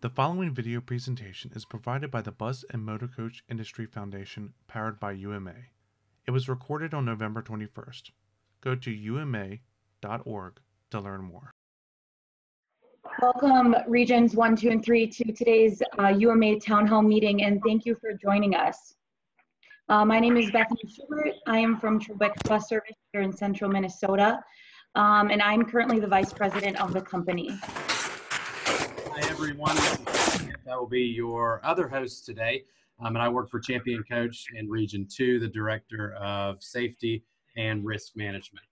The following video presentation is provided by the Bus and Motor Coach Industry Foundation, powered by UMA. It was recorded on November 21st. Go to uma.org to learn more. Welcome Regions 1, 2, and 3 to today's UMA Town Hall meeting, and thank you for joining us. My name is Bethany Schubert. I am from Schubert Bus Service here in central Minnesota, and I'm currently the Vice President of the company. Hi everyone, I will be your other host today, and I work for Champion Coach in Region 2, the Director of Safety and Risk Management.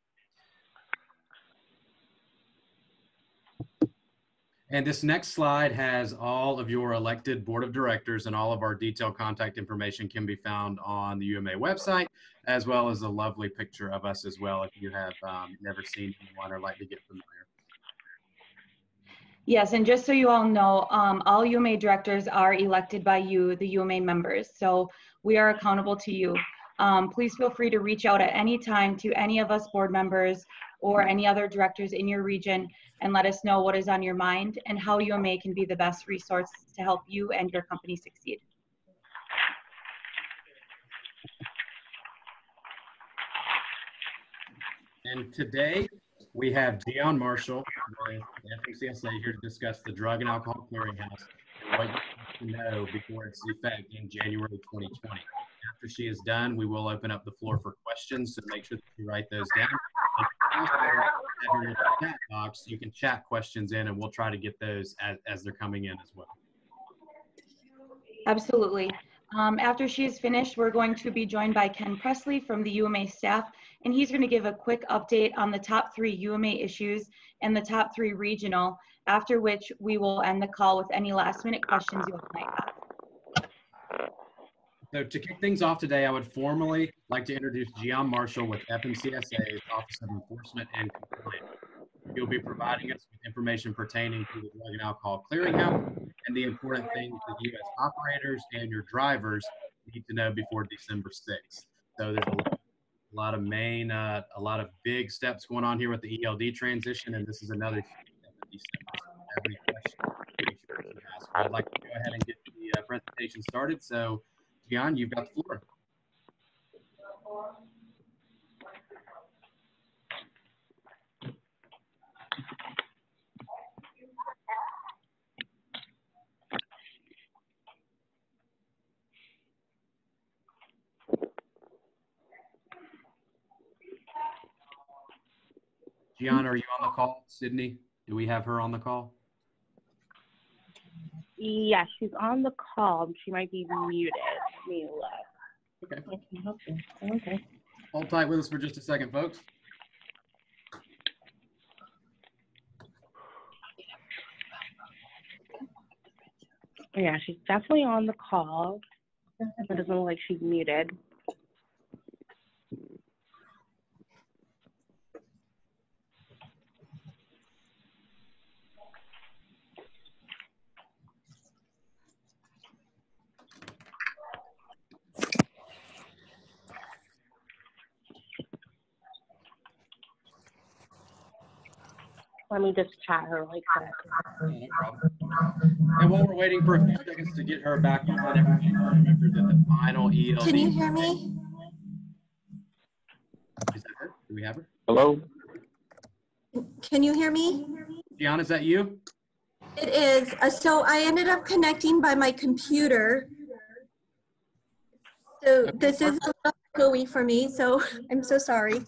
And this next slide has all of your elected board of directors, and all of our detailed contact information can be found on the UMA website, as well as a lovely picture of us as well if you have never seen anyone or like to get familiar. Yes, and just so you all know, all UMA directors are elected by you, the UMA members, so we are accountable to you. Please feel free to reach out at any time to any of us board members or any other directors in your region and let us know what is on your mind and how UMA can be the best resource to help you and your company succeed. And today we have Gian Marshall with FMCSA here to discuss the Drug and Alcohol Clearinghouse and what you need to know before its effect in January 2020. After she is done, we will open up the floor for questions, so make sure that you write those down. And also, have your chat box, you can chat questions in, and we'll try to get those as they're coming in as well. Absolutely. After she is finished, we're going to be joined by Ken Presley from the UMA staff, and he's going to give a quick update on the top 3 UMA issues and the top 3 regional, after which we will end the call with any last minute questions you might have. So to kick things off today, I would formally like to introduce Gian Marshall with FMCSA's Office of Enforcement and Compliance. He'll be providing us with information pertaining to the Drug and Alcohol Clearinghouse and the important things that you as operators and your drivers need to know before December 6th. So there's a lot of big steps going on here with the ELD transition, and this is another step in December. So every question, make sure you ask. I'd like to go ahead and get the presentation started. So Gian, you've got the floor. Gian, are you on the call? Sydney, do we have her on the call? Yes, she's on the call. She might be muted. Let me look. Okay. Okay. Hold tight with us for just a second, folks. Yeah, she's definitely on the call. It doesn't look like she's muted. Let me just chat her really quick. No problem. And while we're waiting for a few seconds to get her back on, everybody remember that the final ELD. Can you hear me? Is that her? Do we have her? Hello? Can you hear me? Gian, is that you? It is. So I ended up connecting by my computer. So this is a little gooey for me, so I'm so sorry.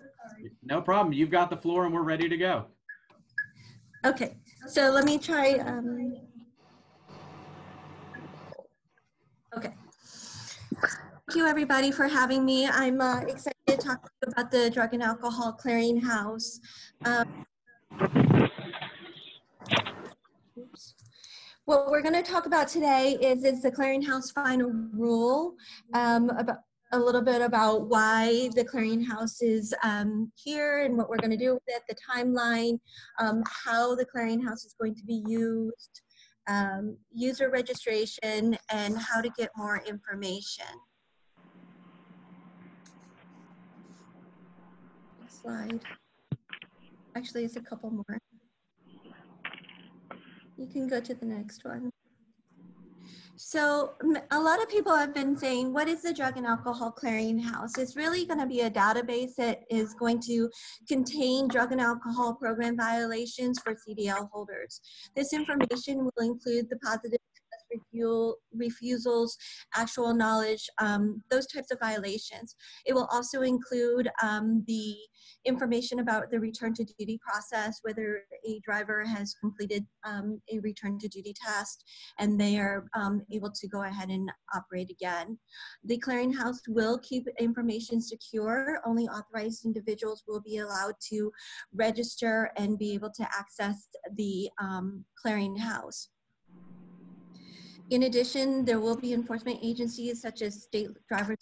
No problem. You've got the floor and we're ready to go. Okay, so let me try. Okay. Thank you everybody for having me. I'm excited to talk about the Drug and Alcohol Clearinghouse. What we're going to talk about today is the Clearinghouse final rule, about a little bit about why the Clearinghouse is here and what we're going to do with it, the timeline, how the Clearinghouse is going to be used, user registration, and how to get more information. Next slide. Actually, it's a couple more. You can go to the next one. So a lot of people have been saying, what is the Drug and Alcohol Clearinghouse? It's really going to be a database that is going to contain drug and alcohol program violations for CDL holders. This information will include the positive refusals, actual knowledge, those types of violations. It will also include the information about the return to duty process, whether a driver has completed a return to duty test and they are able to go ahead and operate again. The clearinghouse will keep information secure. Only authorized individuals will be allowed to register and be able to access the clearinghouse. In addition, there will be enforcement agencies such as state driver's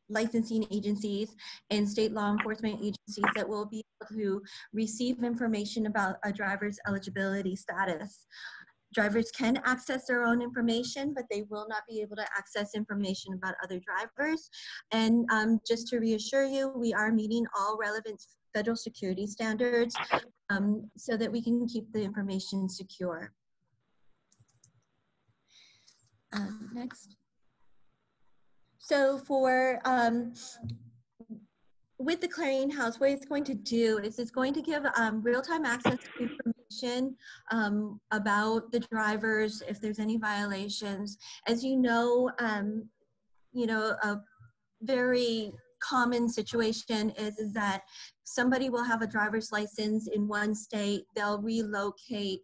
licensing agencies and state law enforcement agencies that will be able to receive information about a driver's eligibility status. Drivers can access their own information, but they will not be able to access information about other drivers. And just to reassure you, we are meeting all relevant federal security standards so that we can keep the information secure. Next. So for with the clearinghouse, what it's going to do is it's going to give real-time access to information about the drivers if there's any violations. As you know, a very common situation is that somebody will have a driver's license in one state, they'll relocate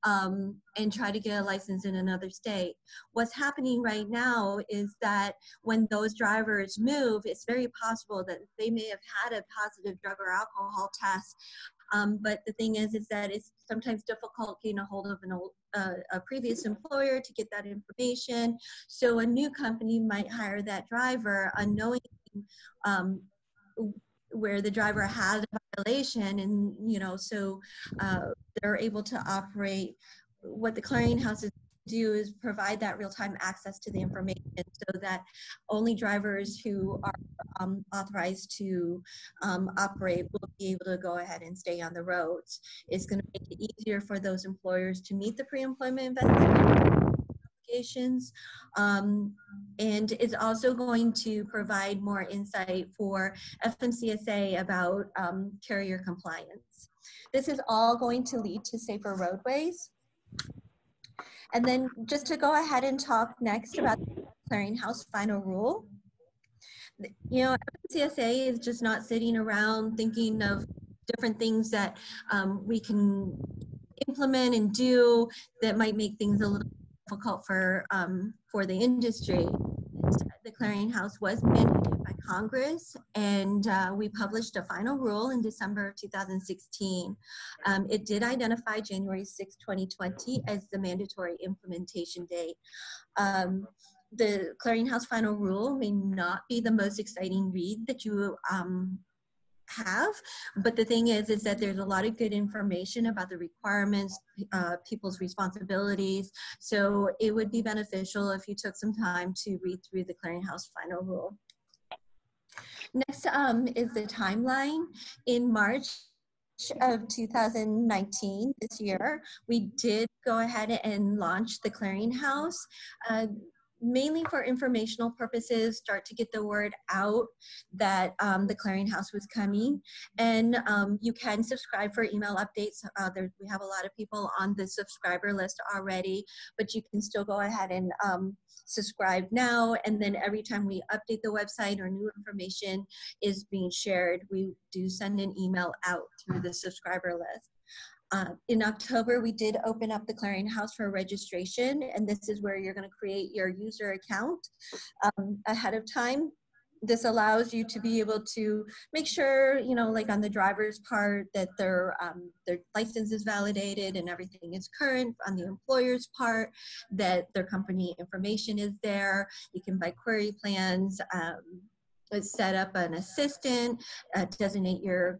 and try to get a license in another state. What's happening right now is that when those drivers move, it's very possible that they may have had a positive drug or alcohol test, but the thing is that it's sometimes difficult getting a hold of a previous employer to get that information. So a new company might hire that driver unknowing where the driver had a violation, and so they're able to operate. What the clearinghouses do is provide that real-time access to the information so that only drivers who are authorized to operate will be able to go ahead and stay on the roads. It's going to make it easier for those employers to meet the pre-employment investigation obligations, and it's also going to provide more insight for FMCSA about carrier compliance. This is all going to lead to safer roadways. And then just to go ahead and talk next about the clearinghouse final rule. FMCSA is just not sitting around thinking of different things that we can implement and do that might make things a little difficult for the industry. The clearinghouse was mandated by Congress, and we published a final rule in December of 2016. It did identify January 6, 2020 as the mandatory implementation date. The clearinghouse final rule may not be the most exciting read that you have, but the thing is that there's a lot of good information about the requirements, people's responsibilities, so it would be beneficial if you took some time to read through the clearinghouse final rule. Next is the timeline. In March of 2019, this year, we did go ahead and launch the clearinghouse. Mainly for informational purposes, start to get the word out that the clearinghouse was coming. And you can subscribe for email updates. We have a lot of people on the subscriber list already, but you can still go ahead and subscribe now. And then every time we update the website or new information is being shared, we do send an email out through the subscriber list. In October, we did open up the clearinghouse for registration, and this is where you're going to create your user account ahead of time. This allows you to be able to make sure, like on the driver's part, that their license is validated and everything is current. On the employer's part, that their company information is there. You can buy query plans, set up an assistant, designate your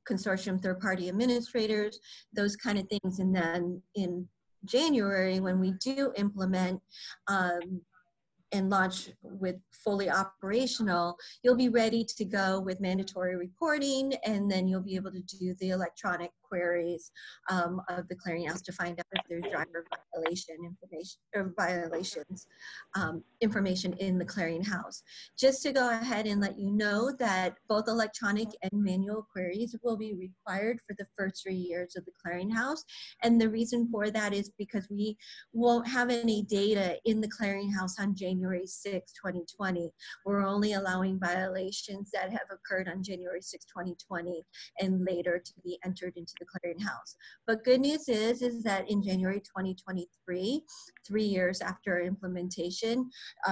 consortium third-party administrators, those kind of things. And then in January, when we do implement and launch with fully operational, you'll be ready to go with mandatory reporting, and then you'll be able to do the electronic queries of the Clearinghouse to find out if there's driver violation information or violations information in the Clearinghouse. Just to go ahead and let you know that both electronic and manual queries will be required for the first 3 years of the Clearinghouse. And the reason for that is because we won't have any data in the Clearinghouse on January 6, 2020. We're only allowing violations that have occurred on January 6, 2020 and later to be entered into the Clearinghouse. But good news is that in January 2023, 3 years after implementation,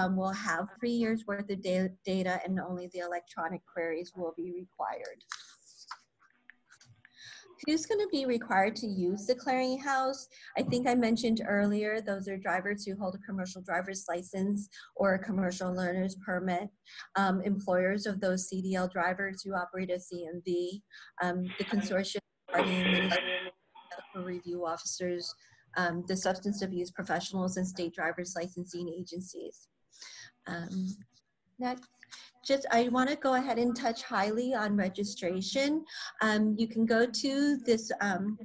we'll have 3 years worth of data, and only the electronic queries will be required. Who's going to be required to use the Clearinghouse? I think I mentioned earlier, those are drivers who hold a commercial driver's license or a commercial learner's permit, employers of those CDL drivers who operate a CMV, the consortium regarding administrative medical review officers, the substance abuse professionals, and state driver's licensing agencies. Next. I want to go ahead and touch highly on registration. You can go to this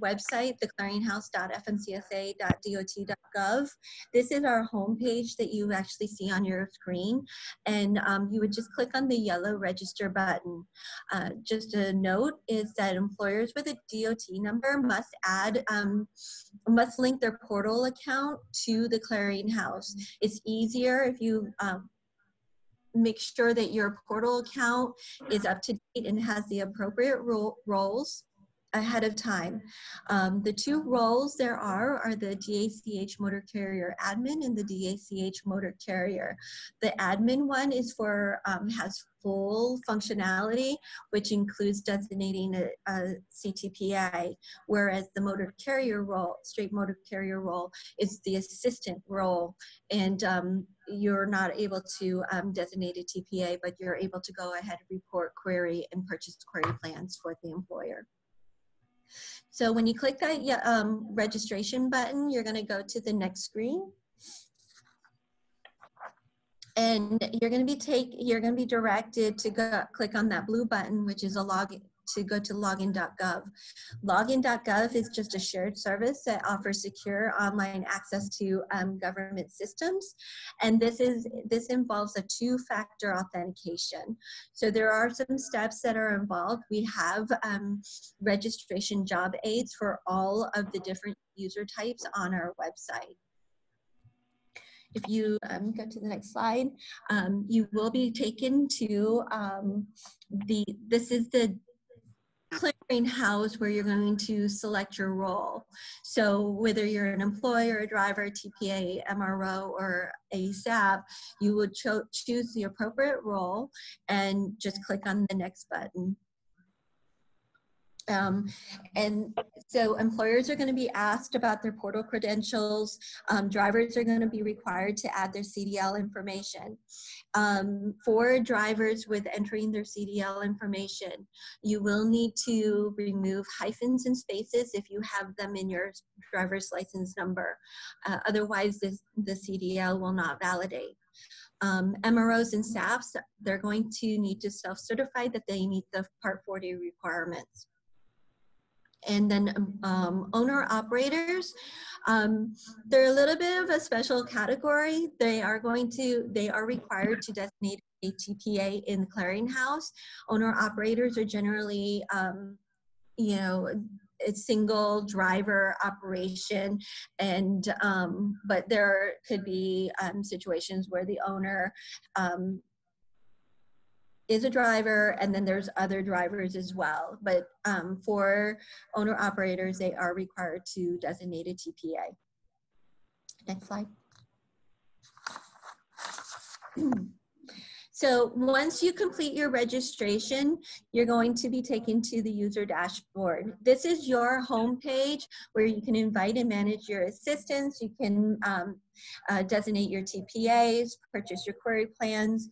website, theclearinghouse.fmcsa.dot.gov. This is our homepage that you actually see on your screen, and you would just click on the yellow register button. Just a note is that employers with a DOT number must must link their portal account to the Clearinghouse. It's easier if you make sure that your portal account is up to date and has the appropriate roles ahead of time. The two roles there are the DACH motor carrier admin and the DACH motor carrier. The admin one is for, has full functionality, which includes designating a CTPA, whereas the motor carrier role, straight motor carrier role, is the assistant role, and you're not able to designate a TPA, but you're able to go ahead and report query and purchase query plans for the employer. So when you click that registration button, you're going to go to the next screen, and you're going to be directed to click on that blue button, which is a login, to go to login.gov. Login.gov is just a shared service that offers secure online access to government systems, and this involves a two-factor authentication. So there are some steps that are involved. We have registration job aids for all of the different user types on our website. If you go to the next slide, you will be taken to this is the Clearinghouse, where you're going to select your role. So whether you're an employer, a driver, TPA, MRO, or a SAP, you would choose the appropriate role and just click on the next button. And so employers are going to be asked about their portal credentials. Drivers are going to be required to add their CDL information. For drivers with entering their CDL information, you will need to remove hyphens and spaces if you have them in your driver's license number. Otherwise, the CDL will not validate. MROs and SAPs, they're going to need to self-certify that they meet the Part 40 requirements. And then owner-operators, they're a little bit of a special category. They are required to designate a TPA in the Clearinghouse. Owner-operators are generally, you know, a single driver operation, and but there could be situations where the owner is a driver, and then there's other drivers as well. But for owner operators, they are required to designate a TPA. Next slide. So once you complete your registration, you're going to be taken to the user dashboard. This is your home page where you can invite and manage your assistants. You can designate your TPAs, purchase your query plans.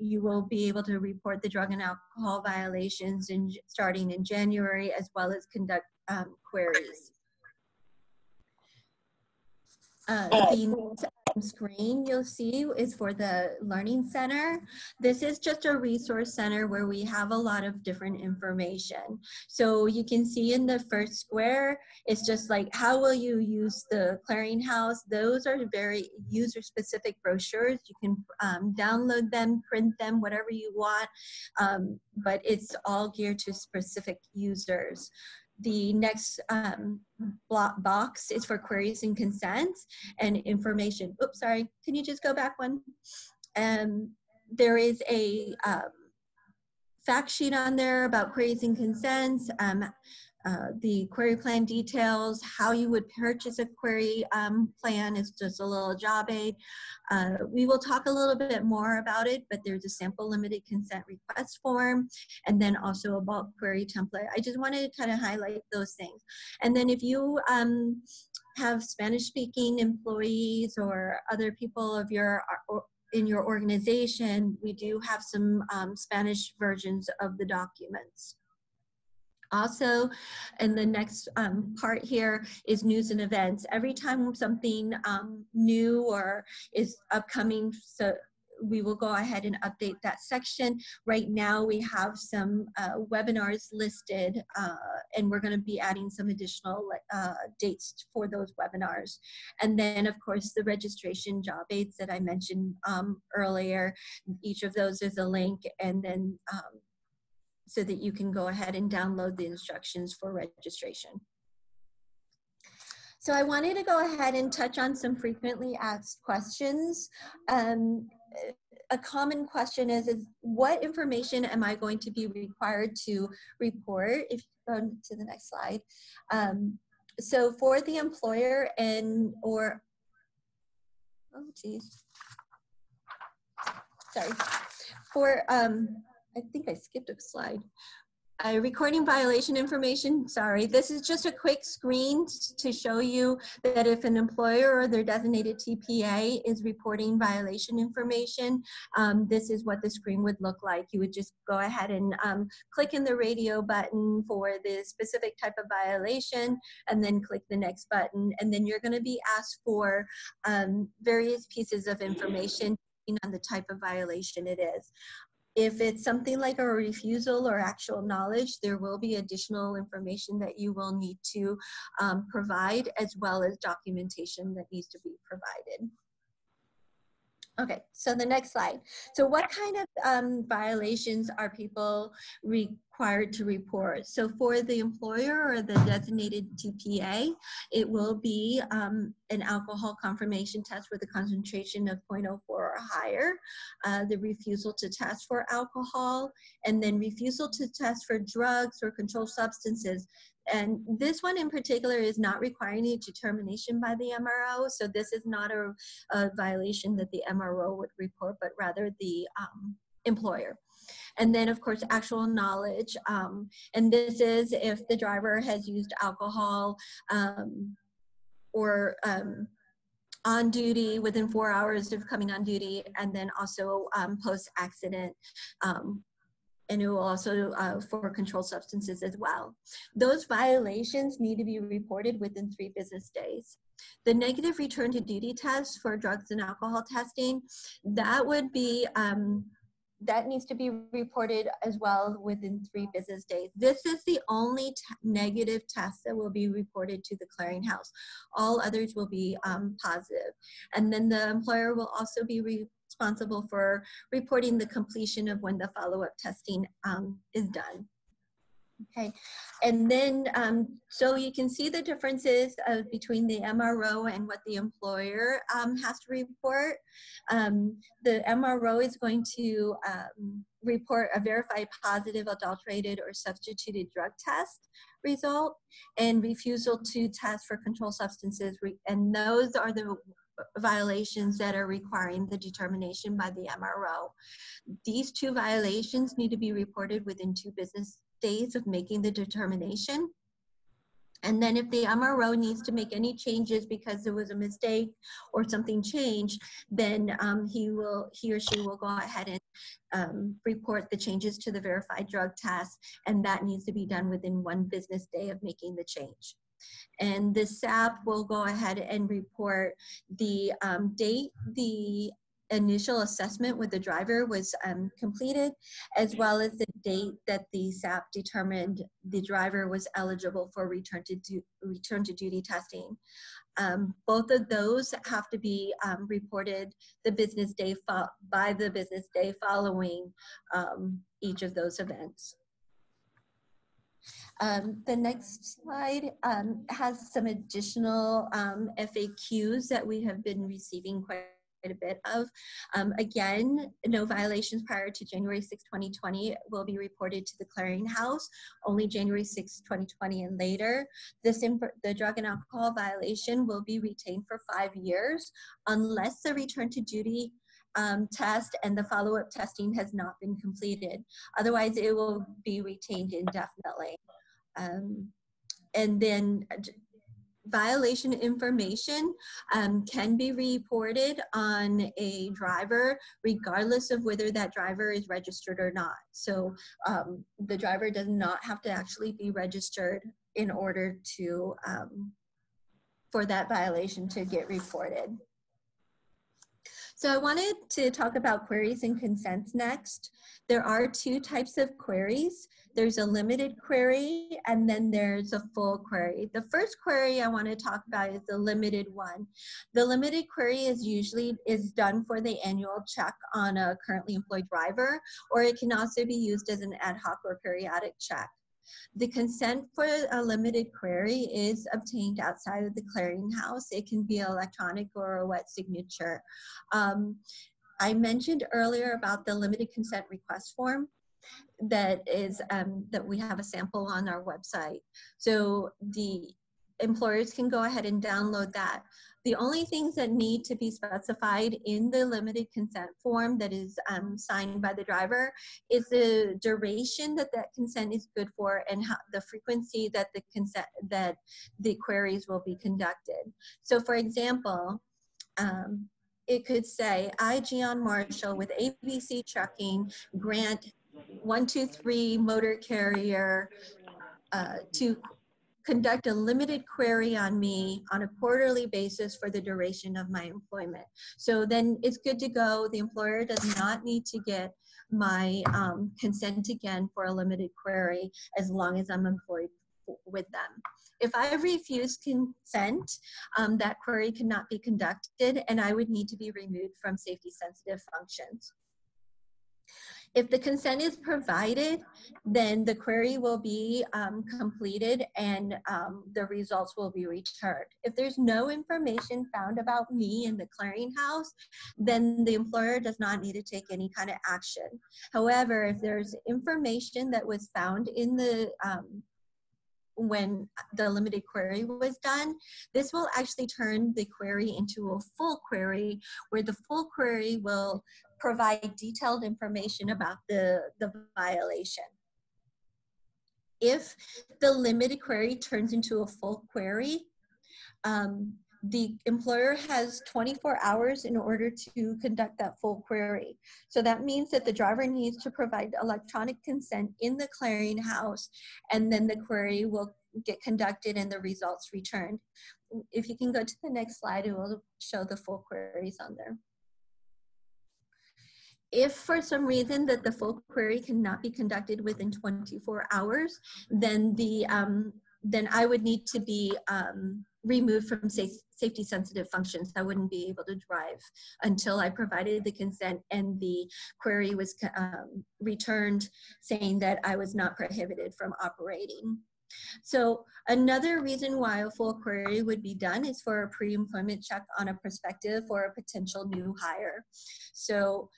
You will be able to report the drug and alcohol violations starting in January, as well as conduct queries. The screen you'll see is for the Learning Center. This is just a resource center where we have a lot of different information. So you can see in the first square, it's just like, how will you use the Clearinghouse? Those are very user-specific brochures. You can download them, print them, whatever you want, but it's all geared to specific users. The next box is for queries and consents and information. Oops, sorry. Can you just go back one? There is a fact sheet on there about queries and consents, the query plan details, how you would purchase a query plan is just a little job aid. We will talk a little bit more about it, but there's a sample limited consent request form, and then also a bulk query template. I just wanted to kind of highlight those things. And then if you have Spanish speaking employees or other people of in your organization, we do have some Spanish versions of the documents. Also, in the next part here is news and events. Every time something new or is upcoming, so we will go ahead and update that section. Right now we have some webinars listed and we're going to be adding some additional dates for those webinars. And then of course the registration job aids that I mentioned earlier, each of those is a link, and then so that you can go ahead and download the instructions for registration. So I wanted to go ahead and touch on some frequently asked questions. A common question is what information am I going to be required to report? If you go to the next slide. So for the employer oh geez, sorry. For, I think I skipped a slide. Recording violation information, sorry. This is just a quick screen to show you that if an employer or their designated TPA is reporting violation information, this is what the screen would look like. You would just go ahead and click in the radio button for the specific type of violation, and then click the next button. And then you're gonna be asked for various pieces of information on the type of violation it is. If it's something like a refusal or actual knowledge, there will be additional information that you will need to provide, as well as documentation that needs to be provided. Okay, so the next slide. So what kind of violations are people required to report? So for the employer or the designated TPA, it will be an alcohol confirmation test with a concentration of 0.04 or higher, the refusal to test for alcohol, and then refusal to test for drugs or controlled substances. And this one in particular is not requiring a determination by the MRO. So this is not a violation that the MRO would report, but rather the employer. And then of course, actual knowledge. And this is if the driver has used alcohol or on duty within 4 hours of coming on duty, and then also post-accident. And it will also for controlled substances as well. Those violations need to be reported within 3 business days. The negative return to duty test for drugs and alcohol testing, that would be, that needs to be reported as well within 3 business days. This is the only negative test that will be reported to the Clearinghouse. All others will be positive. And then the employer will also be responsible for reporting the completion of when the follow-up testing is done. Okay, and then so you can see the differences between the MRO and what the employer has to report. The MRO is going to report a verified positive, adulterated, or substituted drug test result, and refusal to test for controlled substances, and those are the violations that are requiring the determination by the MRO. These 2 violations need to be reported within 2 business days of making the determination. And then if the MRO needs to make any changes because there was a mistake or something changed, then he or she will go ahead and report the changes to the verified drug test, and that needs to be done within 1 business day of making the change. And the SAP will go ahead and report the date the initial assessment with the driver was completed, as well as the date that the SAP determined the driver was eligible for return to duty testing. Both of those have to be reported the business day by the business day following each of those events. The next slide has some additional FAQs that we have been receiving quite a bit of. Again, no violations prior to January 6, 2020 will be reported to the Clearinghouse, only January 6, 2020 and later. The drug and alcohol violation will be retained for 5 years unless the return to duty test and the follow-up testing has not been completed. Otherwise, it will be retained indefinitely. And then violation information can be reported on a driver regardless of whether that driver is registered or not. So the driver does not have to actually be registered in order to for that violation to get reported. So I wanted to talk about queries and consents next. There are 2 types of queries. There's a limited query and then there's a full query. The first query I want to talk about is the limited one. The limited query is done for the annual check on a currently employed driver, or it can also be used as an ad hoc or periodic check. The consent for a limited query is obtained outside of the clearinghouse. It can be electronic or a wet signature. I mentioned earlier about the limited consent request form that we have a sample on our website. So the employers can go ahead and download that. The only things that need to be specified in the limited consent form that is signed by the driver is the duration that consent is good for and the frequency that the queries will be conducted. So for example, it could say, I, Gian Marshall with ABC Trucking, grant 123 motor carrier to conduct a limited query on me on a quarterly basis for the duration of my employment. So then it's good to go. The employer does not need to get my consent again for a limited query as long as I'm employed with them. If I refuse consent, that query cannot be conducted and I would need to be removed from safety sensitive functions. If the consent is provided, then the query will be completed and the results will be returned. If there's no information found about me in the clearinghouse, then the employer does not need to take any kind of action. However, if there's information that was found in the when the limited query was done, this will actually turn the query into a full query, where the full query will provide detailed information about the violation. If the limited query turns into a full query, the employer has 24 hours in order to conduct that full query. So that means that the driver needs to provide electronic consent in the clearinghouse, and then the query will get conducted and the results returned. If you can go to the next slide, it will show the full queries on there. If for some reason that the full query cannot be conducted within 24 hours, then then I would need to be removed from safety sensitive functions. I wouldn't be able to drive until I provided the consent and the query was returned saying that I was not prohibited from operating. So another reason why a full query would be done is for a pre-employment check on a prospective or a potential new hire. So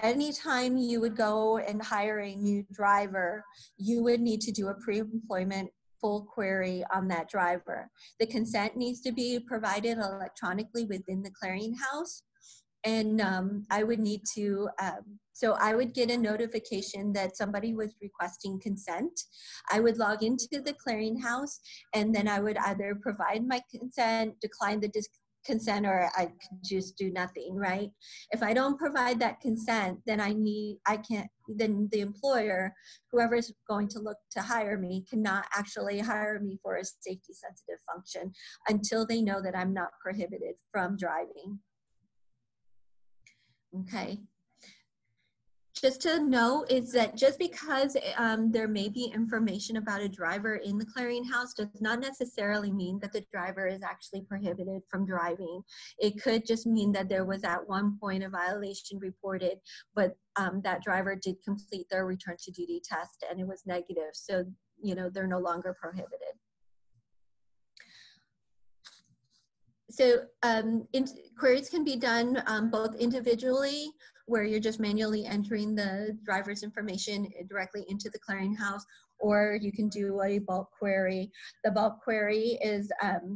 anytime you would go and hire a new driver, you would need to do a pre-employment full query on that driver. The consent needs to be provided electronically within the clearinghouse. And I would need to, so I would get a notification that somebody was requesting consent. I would log into the clearinghouse and then I would either provide my consent, decline the consent or I could just do nothing, right? If I don't provide that consent, then then the employer, whoever is going to look to hire me, cannot actually hire me for a safety sensitive function until they know that I'm not prohibited from driving. Okay. Just to know is that just because there may be information about a driver in the clearinghouse does not necessarily mean that the driver is actually prohibited from driving. It could just mean that there was at one point a violation reported, but that driver did complete their return to duty test and it was negative. So, you know, they're no longer prohibited. So queries can be done both individually, where you're just manually entering the driver's information directly into the clearinghouse, or you can do a bulk query. The bulk query is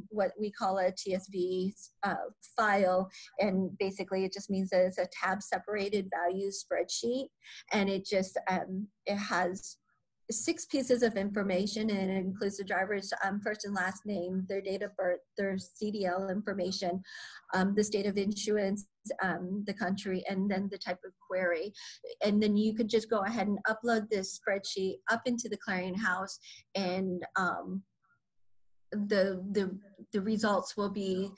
what we call a TSV file, and basically it just means that it's a tab separated values spreadsheet, and it just it has 6 pieces of information, and it includes the driver's first and last name, their date of birth, their CDL information, the state of issuance, the country, and then the type of query. And then you could just go ahead and upload this spreadsheet up into the clearinghouse, and the results will be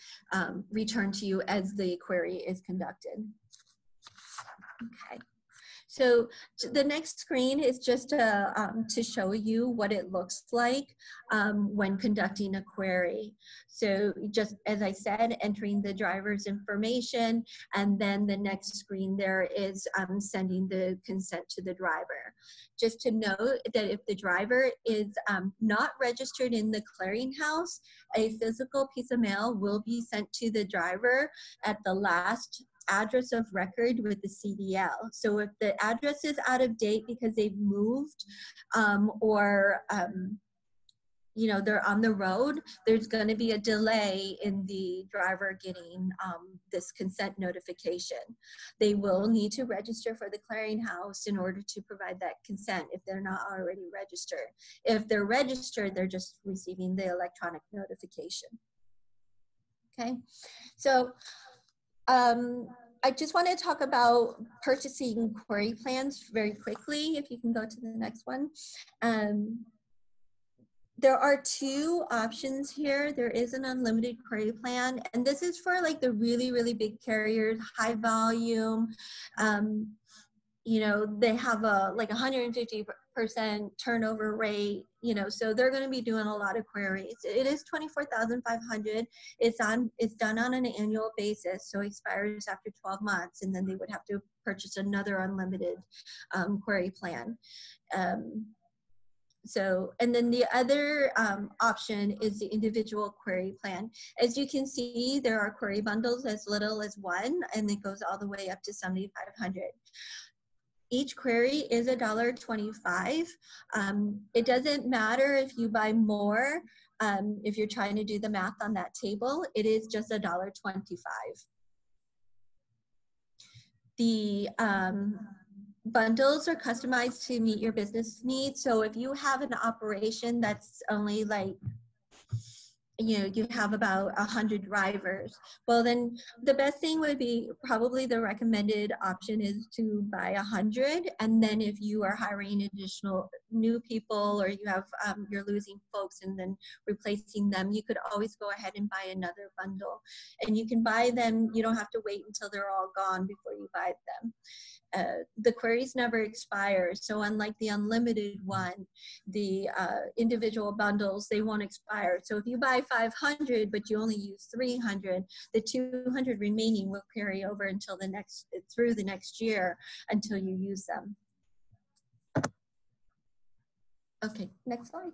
returned to you as the query is conducted. Okay. So the next screen is just to show you what it looks like when conducting a query. So just as I said, entering the driver's information, and then the next screen there is sending the consent to the driver. Just to note that if the driver is not registered in the clearinghouse, a physical piece of mail will be sent to the driver at the last address of record with the CDL. So if the address is out of date because they've moved or you know, they're on the road, there's going to be a delay in the driver getting this consent notification. They will need to register for the clearinghouse in order to provide that consent if they're not already registered. If they're registered, they're just receiving the electronic notification. Okay, so I just want to talk about purchasing query plans very quickly. If you can go to the next one. There are 2 options here. There is an unlimited query plan, and this is for like the really, really big carriers, high volume. You know, they have a like 150% turnover rate, you know, so they're going to be doing a lot of queries. It is $24,500. It's done on an annual basis, so it expires after 12 months, and then they would have to purchase another unlimited query plan. So, and then the other option is the individual query plan. As you can see, there are query bundles as little as 1, and it goes all the way up to $7,500. Each query is $1.25. It doesn't matter if you buy more. If you're trying to do the math on that table, it is just $1.25. The bundles are customized to meet your business needs. So if you have an operation that's only like, you know, you have about 100 drivers, well then the best thing would be, probably the recommended option is to buy 100, and then if you are hiring additional new people, or you have you're losing folks and then replacing them, you could always go ahead and buy another bundle, and you can buy them, you don't have to wait until they're all gone before you buy them. The queries never expire, so unlike the unlimited one, the individual bundles, they won't expire. So if you buy 500 but you only use 300, the 200 remaining will carry over until through the next year until you use them. Okay, next slide.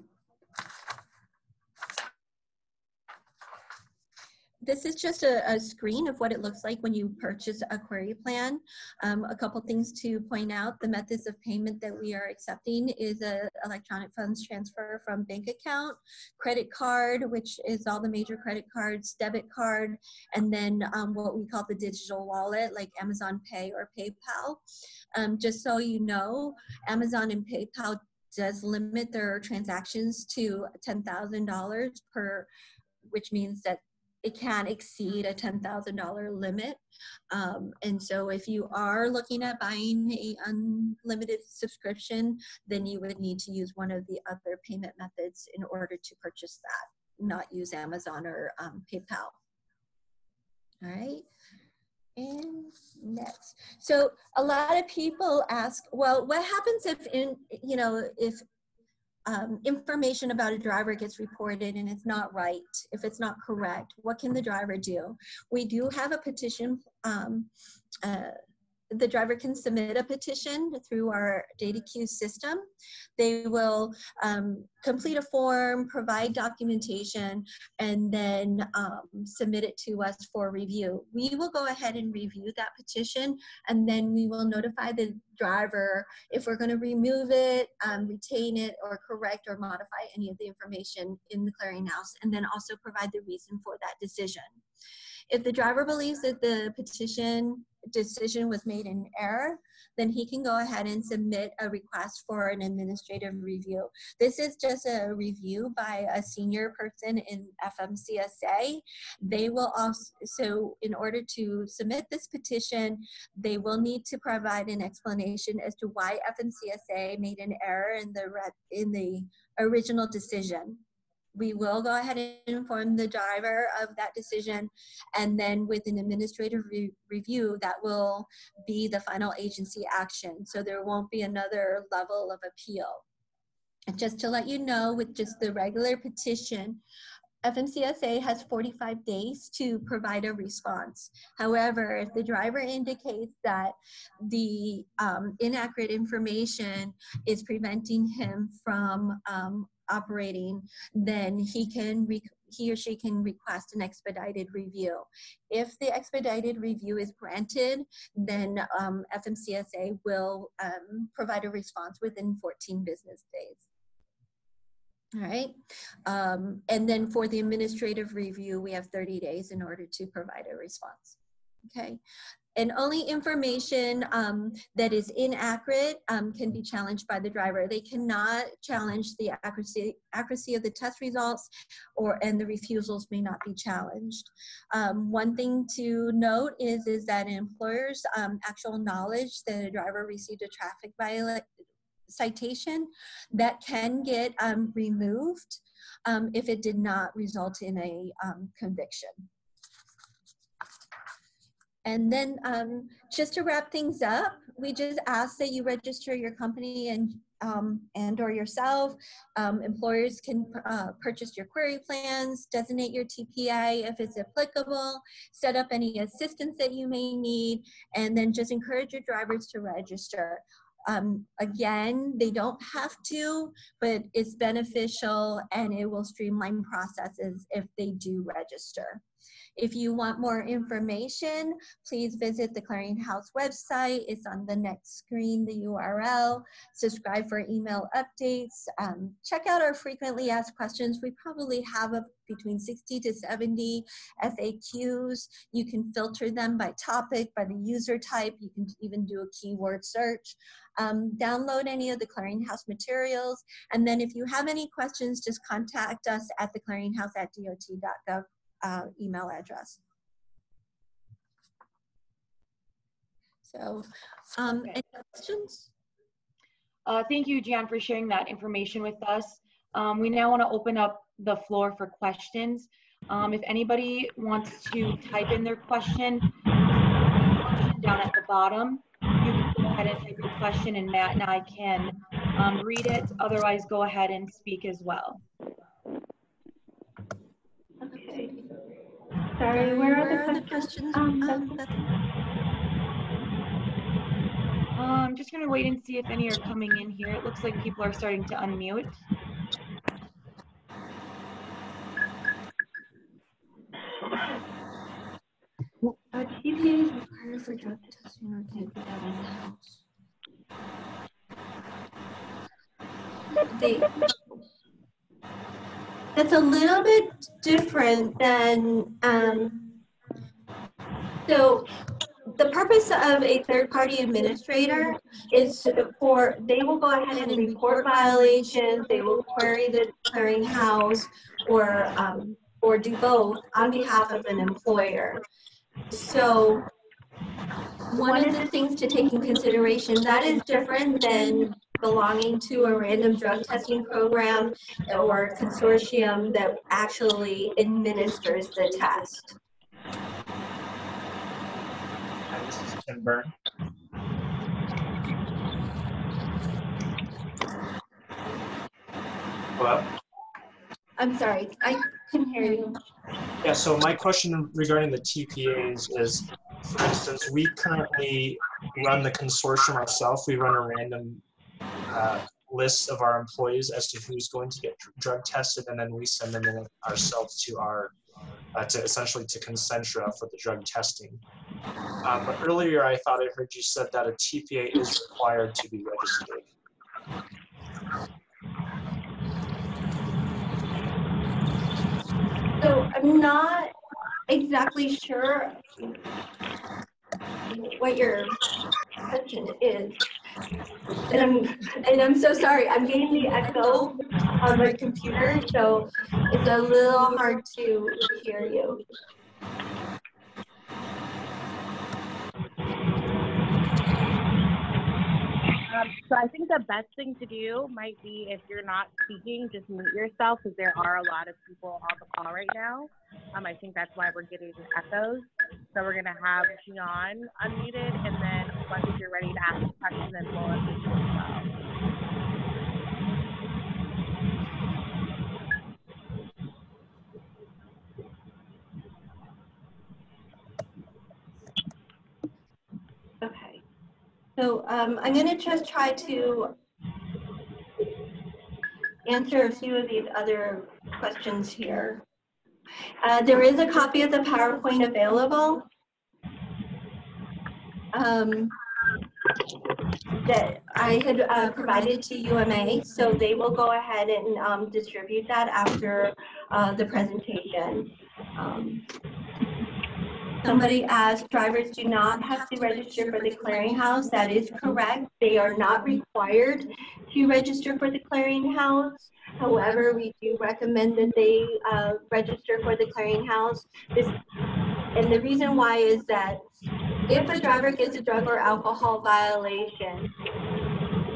This is just a screen of what it looks like when you purchase a query plan. A couple things to point out: the methods of payment that we are accepting is an electronic funds transfer from bank account, credit card, which is all the major credit cards, debit card, and then what we call the digital wallet, like Amazon Pay or PayPal. Just so you know, Amazon and PayPal does limit their transactions to $10,000 per, which means that it can't exceed a $10,000 limit. And so if you are looking at buying a unlimited subscription, then you would need to use one of the other payment methods in order to purchase that, not use Amazon or PayPal. All right. And next, so a lot of people ask, well, what happens if if information about a driver gets reported and it's not right, if it's not correct, what can the driver do? We do have a petition. The driver can submit a petition through our data queue system. They will complete a form, provide documentation, and then submit it to us for review. We will go ahead and review that petition, and then we will notify the driver if we're going to remove it, retain it, or correct or modify any of the information in the clearinghouse, and then also provide the reason for that decision. If the driver believes that the decision was made in error, then he can go ahead and submit a request for an administrative review. This is just a review by a senior person in FMCSA. They will also, so in order to submit this petition, they will need to provide an explanation as to why FMCSA made an error in the original decision. We will go ahead and inform the driver of that decision, and then with an administrative review, that will be the final agency action. So there won't be another level of appeal. And just to let you know, with just the regular petition, FMCSA has 45 days to provide a response. However, if the driver indicates that the inaccurate information is preventing him from operating, then he or she can request an expedited review. If the expedited review is granted, then FMCSA will provide a response within 14 business days. All right, and then for the administrative review, we have 30 days in order to provide a response. Okay. And only information that is inaccurate can be challenged by the driver. They cannot challenge the accuracy of the test results, and the refusals may not be challenged. One thing to note is that an employer's actual knowledge that a driver received a traffic citation that can get removed if it did not result in a conviction. And then just to wrap things up, we just ask that you register your company and or yourself. Employers can purchase your query plans, designate your TPA if it's applicable, set up any assistance that you may need, and then just encourage your drivers to register. Again, they don't have to, but it's beneficial and it will streamline processes if they do register. If you want more information, please visit the Clearinghouse website. It's on the next screen, the URL. Subscribe for email updates. Check out our frequently asked questions. We probably have between 60 to 70 FAQs. You can filter them by topic, by the user type. You can even do a keyword search. Download any of the Clearinghouse materials. And then if you have any questions, just contact us at theclearinghouse@dot.gov. Email address. So, any questions? Thank you, Gian, for sharing that information with us. We now want to open up the floor for questions. If anybody wants to type in their question down at the bottom, you can go ahead and type your question, and Matt and I can read it. Otherwise, go ahead and speak as well. Okay. Sorry, where are the questions? I'm just going to wait and see if any are coming in here. It looks like people are starting to unmute. For drug testing or take it out of the house. That's a little bit different than, so the purpose of a third-party administrator is they will go ahead and report violations, they will query the clearinghouse, or or do both on behalf of an employer. So one of the things to take in consideration, that is different than belonging to a random drug testing program or consortium that actually administers the test. Hi, this is Tim Byrne. Hello? I'm sorry, I couldn't hear you. Yeah, so my question regarding the TPAs is, for instance, we currently run the consortium ourselves. We run a random list of our employees as to who's going to get drug tested, and then we send them in ourselves to our, essentially to Concentra for the drug testing. But earlier I thought I heard you said that a TPA is required to be registered. So I'm not exactly sure what your question is. And I'm so sorry, I'm getting the echo on my computer, so it's a little hard to hear you. So I think the best thing to do might be, if you're not speaking, just mute yourself, because there are a lot of people on the call right now. I think that's why we're getting echoes. So we're gonna have Gian unmuted, and then once you're ready to ask a question, then we'll unmute you as well. Okay, so I'm gonna just try to answer a few of these other questions here. There is a copy of the PowerPoint available that I had provided to UMA, so they will go ahead and distribute that after the presentation. Somebody asked, drivers do not have to register for the Clearinghouse. That is correct. They are not required to register for the Clearinghouse. However, we do recommend that they register for the Clearinghouse. And the reason why is that if a driver gets a drug or alcohol violation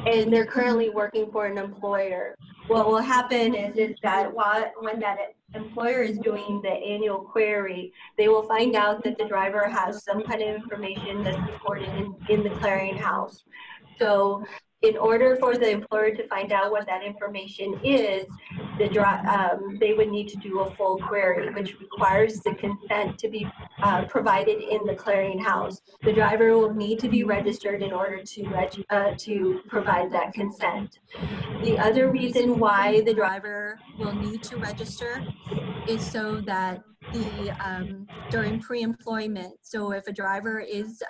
and they're currently working for an employer, what will happen is that when that employer is doing the annual query, they will find out that the driver has some kind of information that's recorded in the Clearinghouse. So in order for the employer to find out what that information is, they would need to do a full query, which requires the consent to be provided in the Clearinghouse. The driver will need to be registered in order to provide that consent. The other reason why the driver will need to register is so that during pre-employment, so if a driver is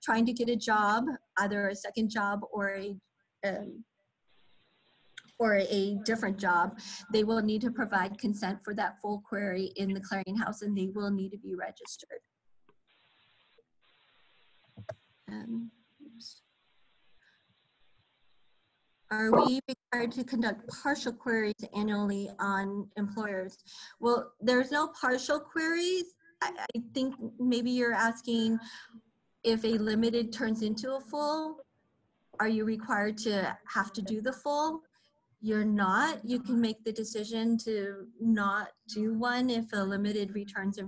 trying to get a job, either a second job or a different job, they will need to provide consent for that full query in the Clearinghouse, and they will need to be registered. Are we required to conduct partial queries annually on employers? Well, there's no partial queries. I think maybe you're asking if a limited turns into a full, are you required to have to do the full? You're not. You can make the decision to not do one if a limited returns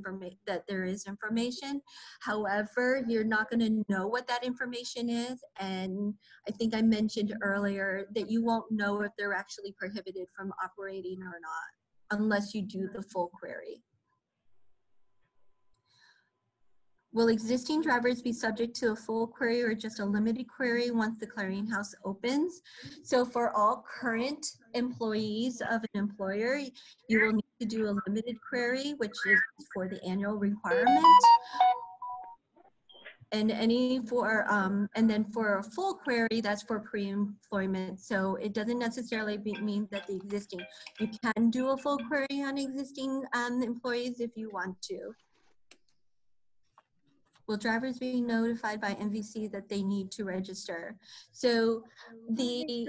that there is information. However, you're not going to know what that information is, and I think I mentioned earlier that you won't know if they're actually prohibited from operating or not unless you do the full query. Will existing drivers be subject to a full query or just a limited query once the Clearinghouse opens? So for all current employees of an employer, you will need to do a limited query, which is for the annual requirement. And then for a full query, that's for pre-employment. So it doesn't necessarily mean that you can do a full query on existing employees if you want to. will drivers be notified by MVC that they need to register? So the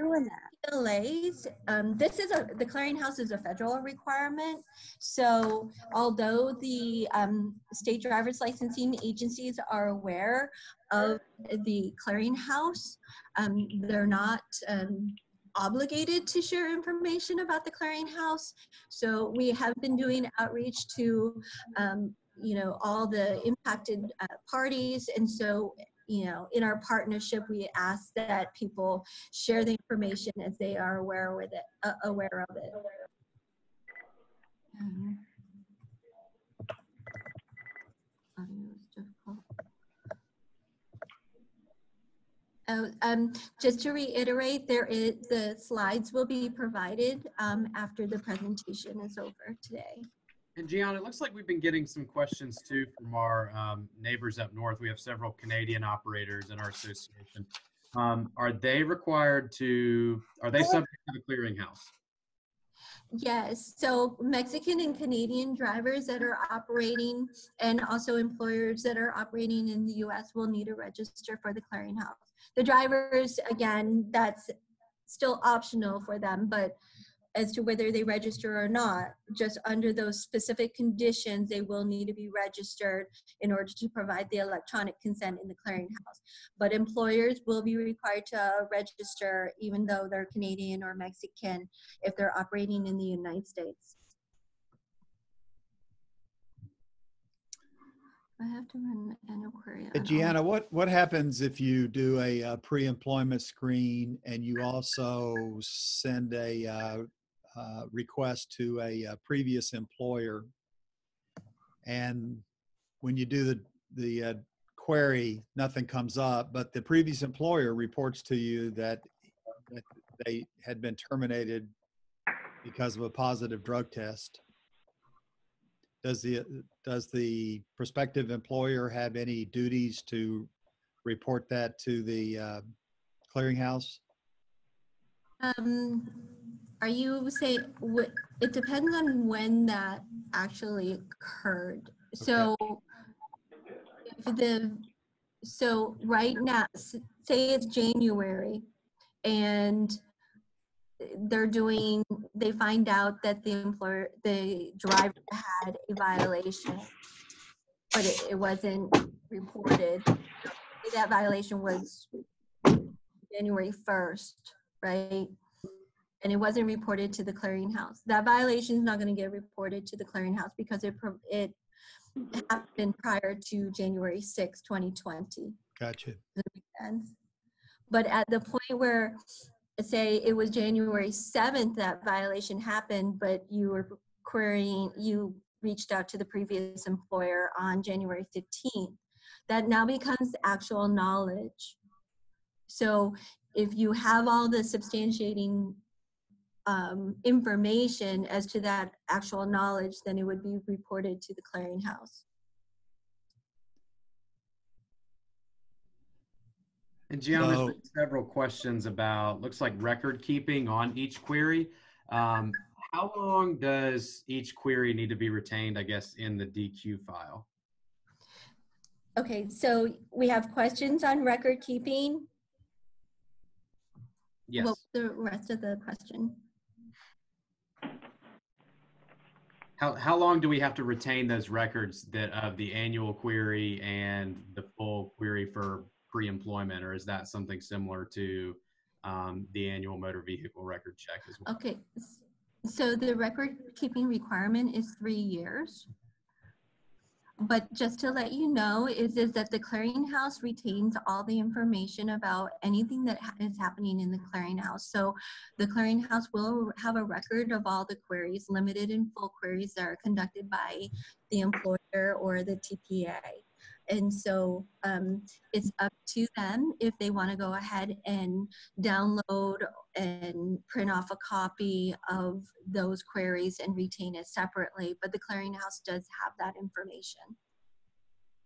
PLAs, the Clearinghouse is a federal requirement. So although the state driver's licensing agencies are aware of the Clearinghouse, they're not obligated to share information about the Clearinghouse. So we have been doing outreach to, all the impacted parties. And so, in our partnership, we ask that people share the information as they are aware of it. Audio is difficult. Just to reiterate, the slides will be provided after the presentation is over today. And Gian, it looks like we've been getting some questions too from our neighbors up north. We have several Canadian operators in our association. Are they subject to the Clearinghouse? Yes, so Mexican and Canadian drivers that are operating and also employers that are operating in the US will need to register for the Clearinghouse. The drivers, again, that's still optional for them, but as to whether they register or not, just under those specific conditions, they will need to be registered in order to provide the electronic consent in the Clearinghouse. But employers will be required to register even though they're Canadian or Mexican if they're operating in the United States. I have to run an inquiry. Gianna, what happens if you do a pre-employment screen and you also send a request to a previous employer, and when you do the query, nothing comes up, but the previous employer reports to you that they had been terminated because of a positive drug test? Does the prospective employer have any duties to report that to the Clearinghouse? Are you saying, it depends on when that actually occurred. So if so right now, say it's January and they find out that the driver had a violation, but it wasn't reported. That violation was January 1st, right? And it wasn't reported to the Clearinghouse. That violation is not going to get reported to the Clearinghouse because it happened prior to January 6, 2020. Gotcha. But at the point where, say it was January 7th that violation happened, but you reached out to the previous employer on January 15th, that now becomes actual knowledge. So if you have all the substantiating information as to that actual knowledge, then it would be reported to the Clearinghouse. And Gian, there's been several questions about, looks like record keeping on each query. How long does each query need to be retained, I guess, in the DQ file? Okay, so we have questions on record keeping. Yes. What's the rest of the question? How long do we have to retain those records of the annual query and the full query for pre-employment, or is that something similar to the annual motor vehicle record check as well? Okay, so the record keeping requirement is 3 years. But just to let you know is that the Clearinghouse retains all the information about anything that is happening in the Clearinghouse. So the Clearinghouse will have a record of all the queries, limited and full queries that are conducted by the employer or the TPA. And so it's up to them if they want to go ahead and download and print off a copy of those queries and retain it separately. But the Clearinghouse does have that information.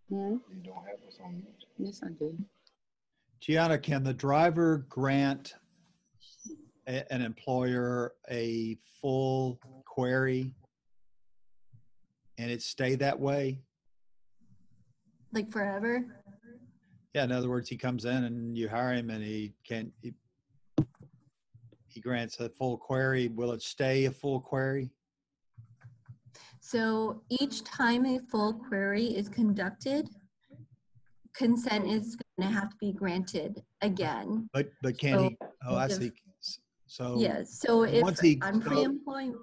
You don't have this on. Yes, I do. Gianna, can the driver grant an employer a full query and it stay that way? Like forever? Yeah, in other words, he comes in and you hire him and he grants a full query. Will it stay a full query? So each time a full query is conducted, consent is going to have to be granted again. But can So he, oh, I if- see. So Yes, so if once he, I'm pre-employment,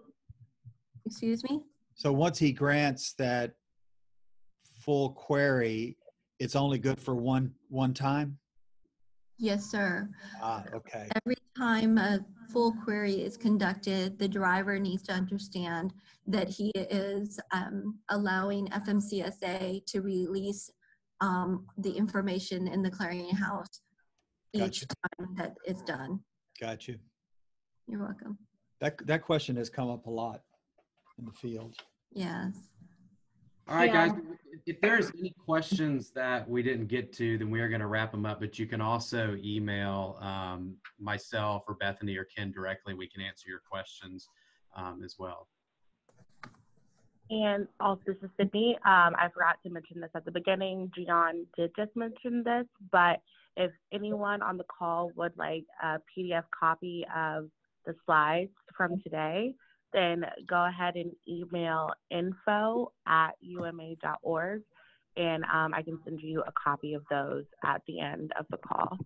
excuse me? so once he grants that full query, it's only good for one time? Yes, sir. Ah, okay. Every time a full query is conducted, the driver needs to understand that he is allowing FMCSA to release the information in the clearinghouse each Gotcha. time that it's done. Got you. You're welcome. That question has come up a lot in the field. Yes. All right, Yeah. guys, if there's any questions that we didn't get to, then we are going to wrap them up, but you can also email myself or Bethany or Ken directly. We can answer your questions as well. And also, this is Sydney. I forgot to mention this at the beginning. Gian did just mention this, but if anyone on the call would like a PDF copy of the slides from today, then go ahead and email info@uma.org, and I can send you a copy of those at the end of the call.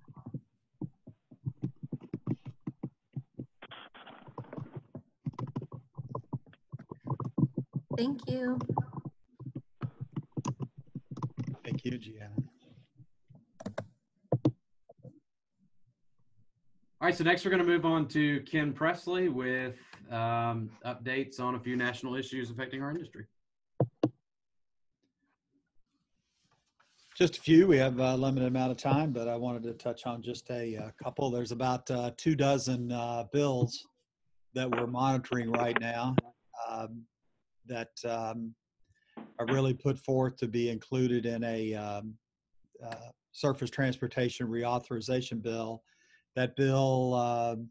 Thank you. Thank you, Gianna. All right, so next we're going to move on to Ken Presley with updates on a few national issues affecting our industry. Just a few. We have a limited amount of time, but I wanted to touch on just a couple. There's about 24 bills that we're monitoring right now that are really put forth to be included in a surface transportation reauthorization bill. That bill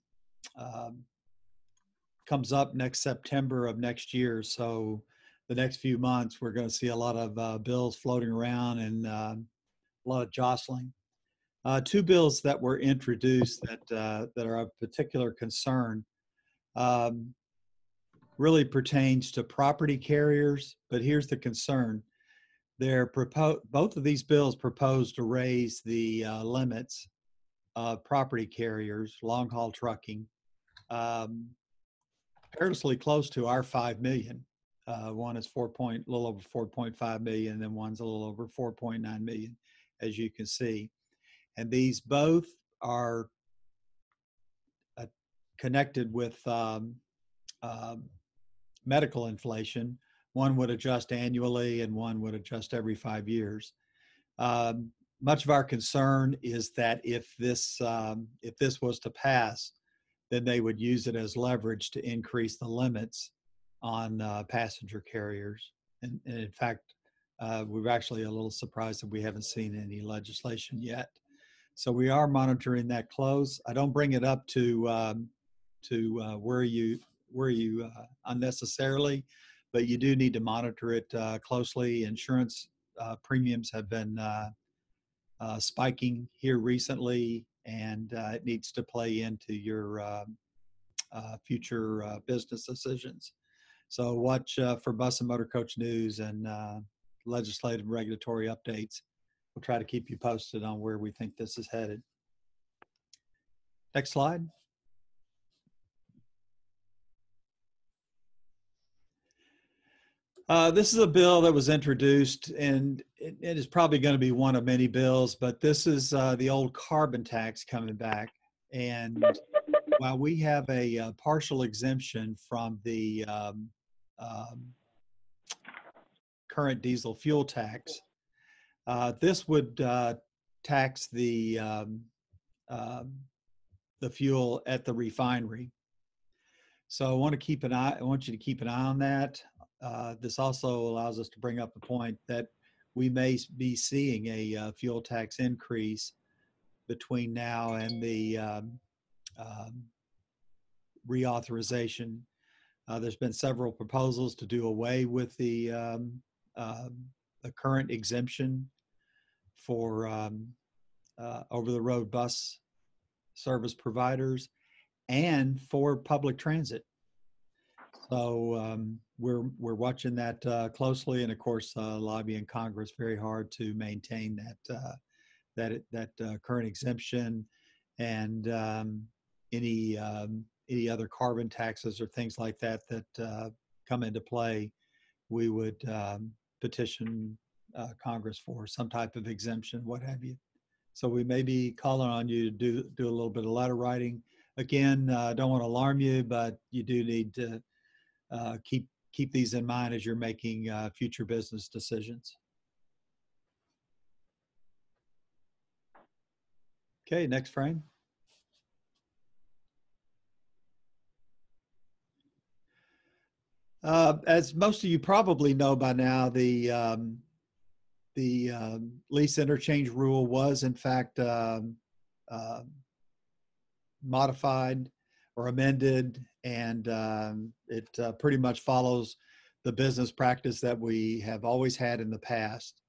comes up next September of next year. So the next few months, we're going to see a lot of bills floating around and a lot of jostling. Two bills that were introduced that are of particular concern really pertains to property carriers, but here's the concern. Both of these bills propose to raise the limits of property carriers, long-haul trucking, perilously close to our 5 million. One is a little over 4.5 million, and then one's a little over 4.9 million, as you can see. And these both are connected with medical inflation. One would adjust annually, and one would adjust every 5 years. Much of our concern is that if this was to pass, then they would use it as leverage to increase the limits on passenger carriers. And in fact, we're actually a little surprised that we haven't seen any legislation yet. So we are monitoring that close. I don't bring it up to worry you unnecessarily, but you do need to monitor it closely. Insurance premiums have been spiking here recently, and it needs to play into your future business decisions. So watch for bus and motor coach news and legislative and regulatory updates. We'll try to keep you posted on where we think this is headed. Next slide. This is a bill that was introduced, and it is probably going to be one of many bills, but this is the old carbon tax coming back. And while we have a partial exemption from the current diesel fuel tax, this would tax the fuel at the refinery. So I want you to keep an eye on that. This also allows us to bring up the point that we may be seeing a fuel tax increase between now and the reauthorization. There's been several proposals to do away with the current exemption for over-the-road bus service providers and for public transit. So we're watching that closely, and of course lobbying Congress very hard to maintain that current exemption, and any other carbon taxes or things like that come into play. We would petition Congress for some type of exemption, what have you. So we may be calling on you to do a little bit of letter writing. Again, I don't want to alarm you, but you do need to keep these in mind as you're making future business decisions. Okay, next frame. As most of you probably know by now, the lease interchange rule was in fact modified or amended, and it pretty much follows the business practice that we have always had in the past.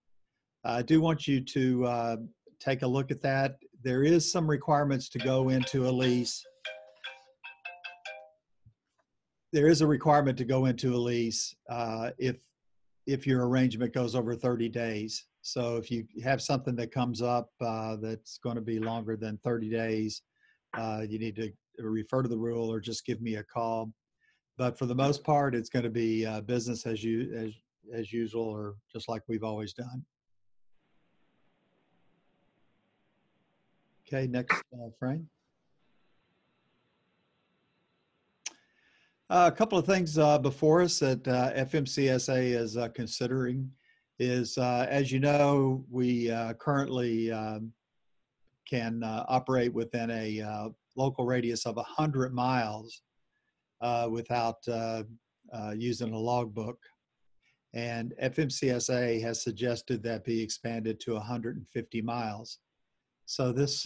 I do want you to take a look at that. There is some requirements to go into a lease. There is a requirement to go into a lease if your arrangement goes over 30 days. So if you have something that comes up that's going to be longer than 30 days, you need to refer to the rule or just give me a call. But for the most part, it's going to be business as usual, or just like we've always done. Okay, next frame. A couple of things before us that FMCSA is considering is, as you know, we currently can operate within a local radius of 100 miles without using a logbook. And FMCSA has suggested that be expanded to 150 miles. So this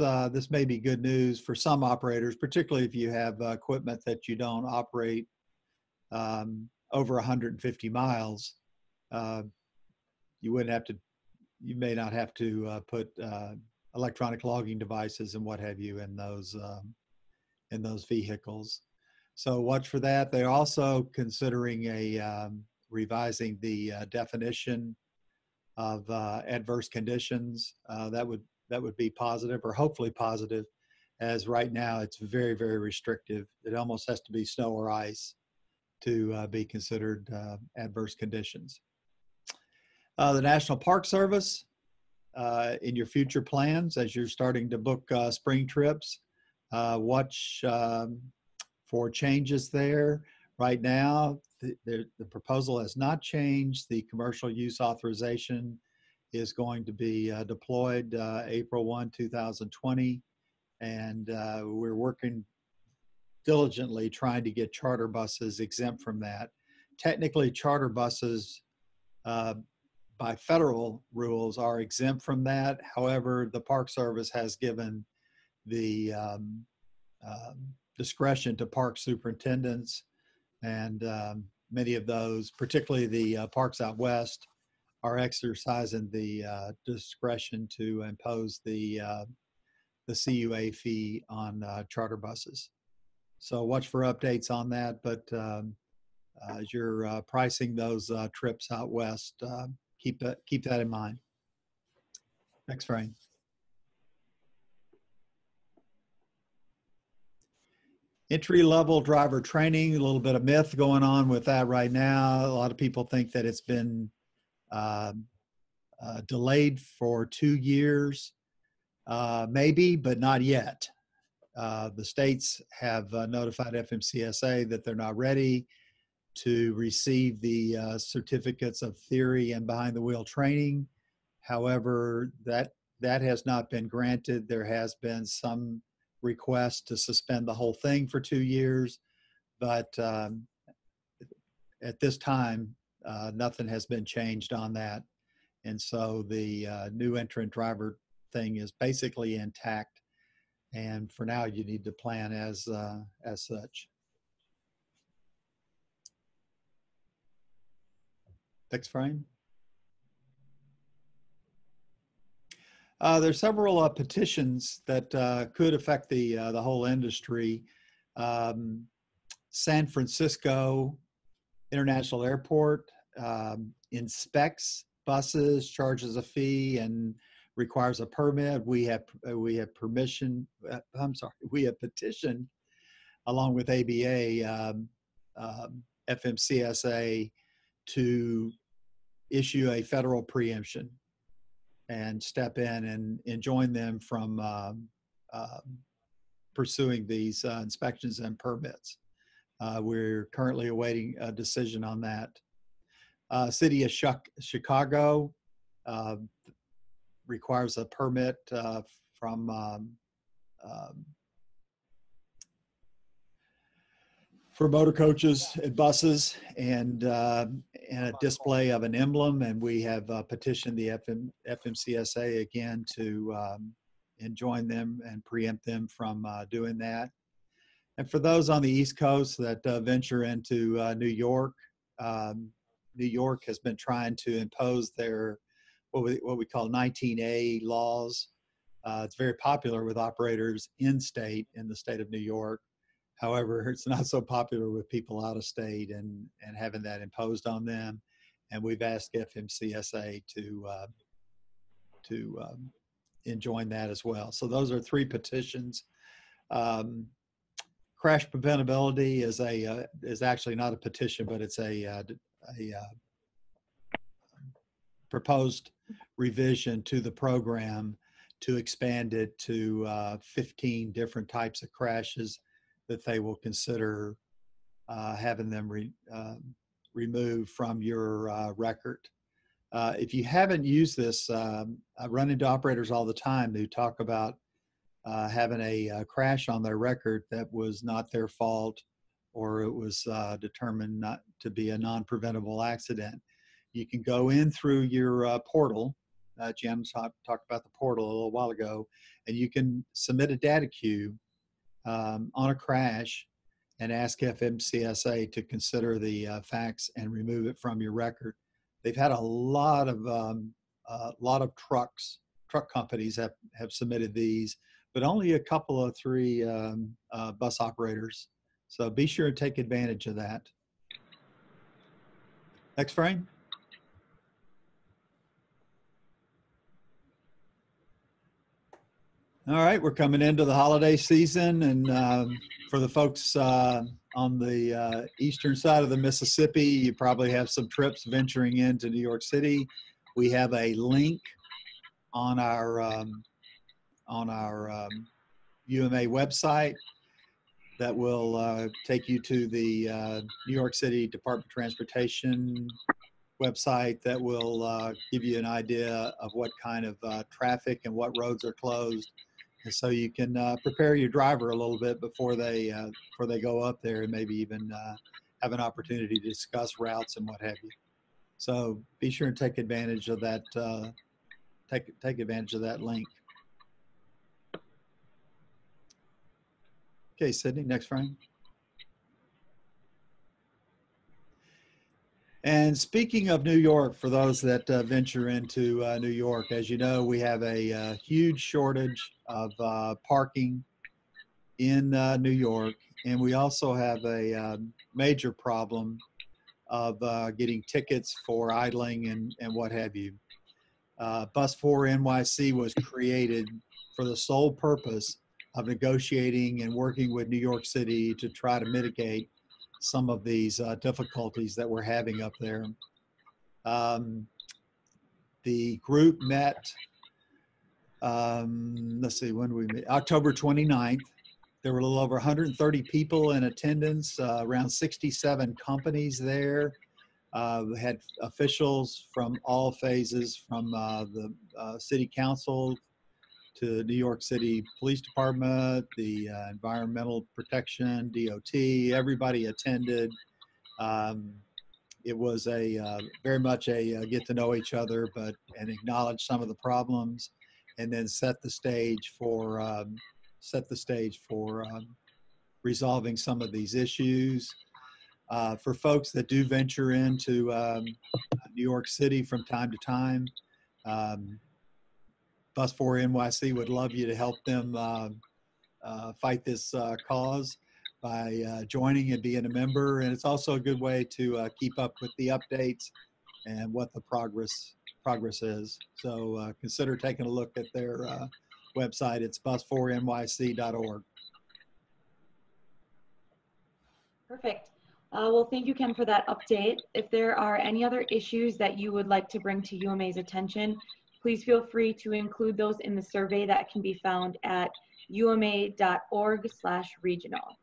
may be good news for some operators, particularly if you have equipment that you don't operate over 150 miles. You may not have to put electronic logging devices and what have you in those vehicles. So watch for that. They're also considering revising the definition of adverse conditions. That would be positive, or hopefully positive, as right now it's very, very restrictive. It almost has to be snow or ice to be considered adverse conditions. The National Park Service, in your future plans, as you're starting to book spring trips, watch for changes there. Right now, the proposal has not changed. The commercial use authorization is going to be deployed April 1, 2020. And we're working diligently trying to get charter buses exempt from that. Technically, charter buses by federal rules are exempt from that. However, the Park Service has given the discretion to park superintendents, and many of those, particularly the parks out west, are exercising the discretion to impose the CUA fee on charter buses. So watch for updates on that, but as you're pricing those trips out west, keep that in mind. Next frame. Entry-level driver training, a little bit of myth going on with that right now. A lot of people think that it's been delayed for 2 years, maybe, but not yet. The states have notified FMCSA that they're not ready to receive the certificates of theory and behind the wheel training. However, that has not been granted. There has been some request to suspend the whole thing for 2 years, but at this time, nothing has been changed on that. And so the new entrant driver thing is basically intact. And for now, you need to plan as such. Next frame. There's several petitions that could affect the whole industry. San Francisco International Airport inspects buses, charges a fee, and requires a permit. We have permission. We have petitioned along with ABA, FMCSA, to issue a federal preemption and step in and join them from pursuing these inspections and permits. We're currently awaiting a decision on that. City of Chicago requires a permit from for motor coaches and buses, and a display of an emblem. And we have petitioned the FMCSA again to enjoin them and preempt them from doing that. And for those on the East Coast that venture into New York, New York has been trying to impose their what we call 19A laws. It's very popular with operators in the state of New York. However, it's not so popular with people out of state and having that imposed on them. And we've asked FMCSA to enjoin that as well. So those are 3 petitions. Crash preventability is actually not a petition, but it's a proposed revision to the program to expand it to 15 different types of crashes that they will consider having them removed from your record. If you haven't used this, I run into operators all the time who talk about having a crash on their record that was not their fault, or it was determined not to be a non-preventable accident. You can go in through your portal. Gian talked about the portal a little while ago, and you can submit a data queue on a crash and ask FMCSA to consider the facts and remove it from your record. They've had a lot of truck companies have submitted these, but only a couple of 3 bus operators. So be sure to take advantage of that. Next frame. All right, we're coming into the holiday season, and for the folks on the eastern side of the Mississippi, you probably have some trips venturing into New York City. We have a link on our UMA website that will take you to the New York City Department of Transportation website that will give you an idea of what kind of traffic and what roads are closed. And so you can prepare your driver a little bit before they go up there, and maybe even have an opportunity to discuss routes and what have you. So be sure and take advantage of that. Take advantage of that link. Okay, Sydney, next frame. And speaking of New York, for those that venture into New York, as you know, we have a huge shortage of parking in New York. And we also have a major problem of getting tickets for idling and what have you. Bus 4 NYC was created for the sole purpose of negotiating and working with New York City to try to mitigate some of these difficulties that we're having up there. The group met, let's see, when we met, October 29th. There were a little over 130 people in attendance, around 67 companies there. We had officials from all phases, from the city council to New York City Police Department, the Environmental Protection, DOT, everybody attended. It was very much a get to know each other, and acknowledge some of the problems, and then set the stage for resolving some of these issues. For folks that do venture into New York City from time to time, Bus 4 NYC would love you to help them fight this cause by joining and being a member. And it's also a good way to keep up with the updates and what the progress is. So consider taking a look at their website. It's bus4nyc.org. Perfect. Well, thank you, Ken, for that update. If there are any other issues that you would like to bring to UMA's attention, please feel free to include those in the survey that can be found at uma.org/regional.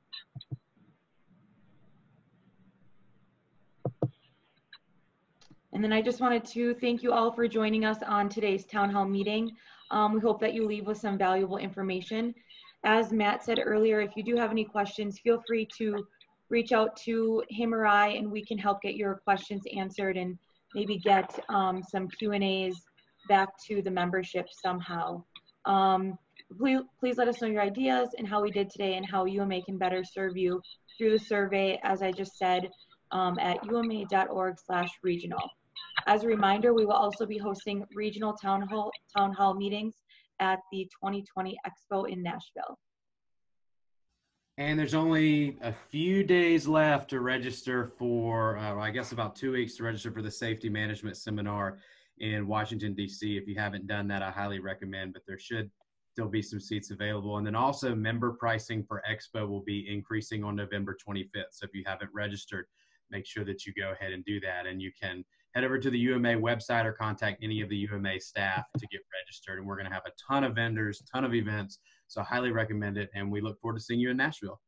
And then I just wanted to thank you all for joining us on today's town hall meeting. We hope that you leave with some valuable information. As Matt said earlier, if you do have any questions, feel free to reach out to him or I, and we can help get your questions answered and maybe get some Q&As back to the membership somehow. Please let us know your ideas and how we did today and how UMA can better serve you through the survey, as I just said, at uma.org/regional. As a reminder, we will also be hosting regional town hall meetings at the 2020 Expo in Nashville. And there's only a few days left to register for, I guess about 2 weeks to register for the Safety Management Seminar in Washington, D.C. If you haven't done that, I highly recommend, but there should still be some seats available. And then also member pricing for Expo will be increasing on November 25th. So if you haven't registered, make sure that you go ahead and do that. And you can head over to the UMA website or contact any of the UMA staff to get registered. And we're going to have a ton of vendors, ton of events. So I highly recommend it. And we look forward to seeing you in Nashville.